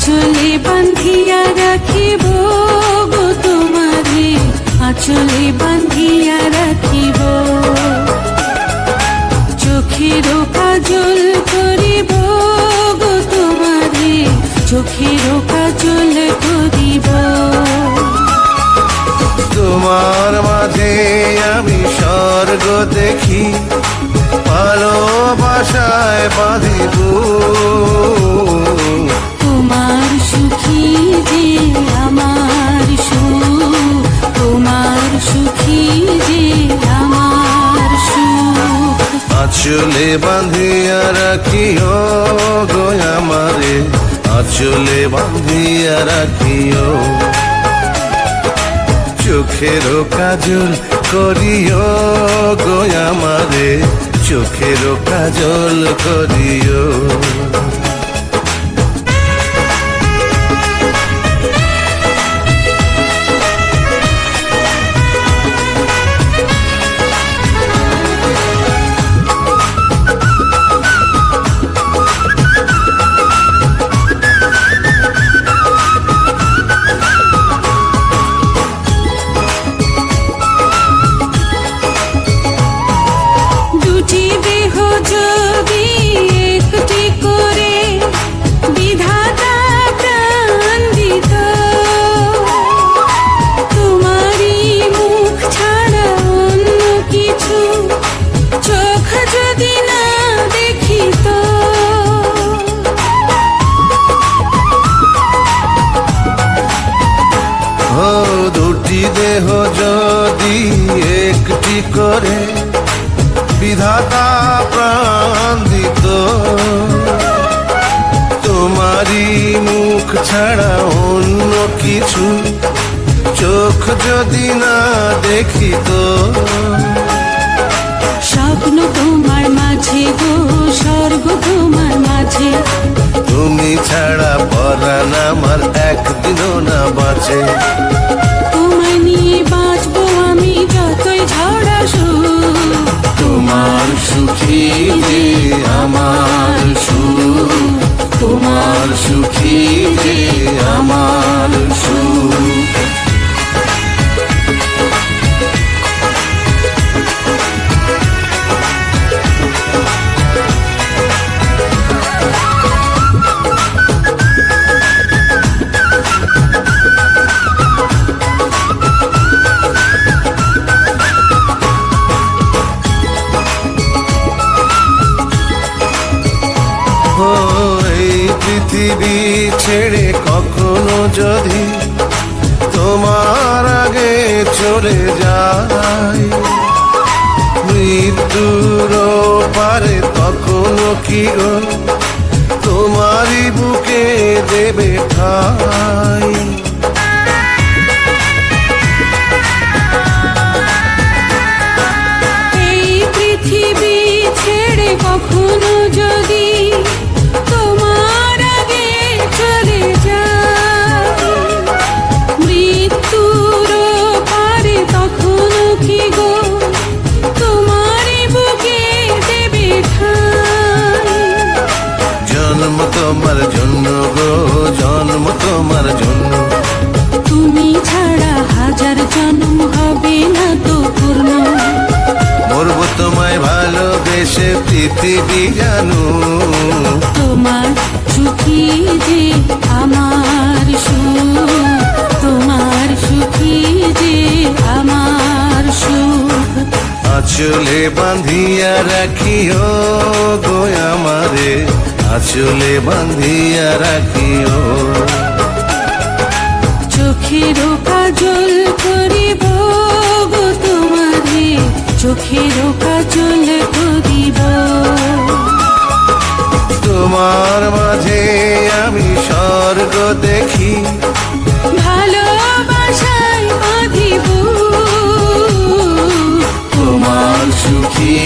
আঁচলে বান্ধিয়া রাখিব গো তোমারে, আঁচলে বান্ধিয়া রাখিব। চোখের কাজল করিব গো তোমারে, চোখের কাজল করিব। তোমার মাঝে আমি স্বর্গ দেখি, ভালোবাসায় বাঁধিব। তোমার সুখী যে আমার সুখ, তোমার সুখী যে আমার সুখ। আঁচলে বাঁধিয়া রাখিও গো আমারে, আঁচলে বাঁধিয়া রাখিও। চোখের কাজল করিও গো আমারে, চোখের কাজল করিও। দুটি দেহ যদি একটি করে বিধাতা প্রাণ দিত, তোমারই মুখ ছাড়া অন্য কিছু চোখ যদি না দেখিত। স্বপ্ন তোমার মাঝে গো, স্বর্গ তোমার মাঝে, তুমি ছাড়া পরাণ আমার একদিনও না বাঁচে। তোমায় নিয়ে বাঁচবো আমি যতই ঝড় আসুক। তোমার সুখী যে আমার সুখ, তোমার সুখী যে আমার সুখ। পৃথিবী ছেড়ে কখনো যদি তোমার আগে চলে যায়, মৃত্যুর পারে তখনো কি গো তোমারই বুকে দেবে ঠাই। এই পৃথিবী ছেড়ে কখনো যদি তোমার জন্য গো, জন্ম তোমার জন্য। তুমি ছাড়া হাজার জন্ম হবে না তো পূর্ণ। মরবো তোমায় ভালোবেসে পৃথিবী জানো। তোমার সুখী যে আমার সুখ, তোমার সুখী যে আমার সুখ। আঁচলে বাঁধিয়া রাখিও গো আমারে, আঁচলে বাঁধিয়া রাখিও। চোখের কাজল করিব গো তোমারে, চোখের কাজল করিব। তোমার মাঝে আমি স্বর্গ দেখি, ভালোবাসায় বাঁধিব। তোমার সুখী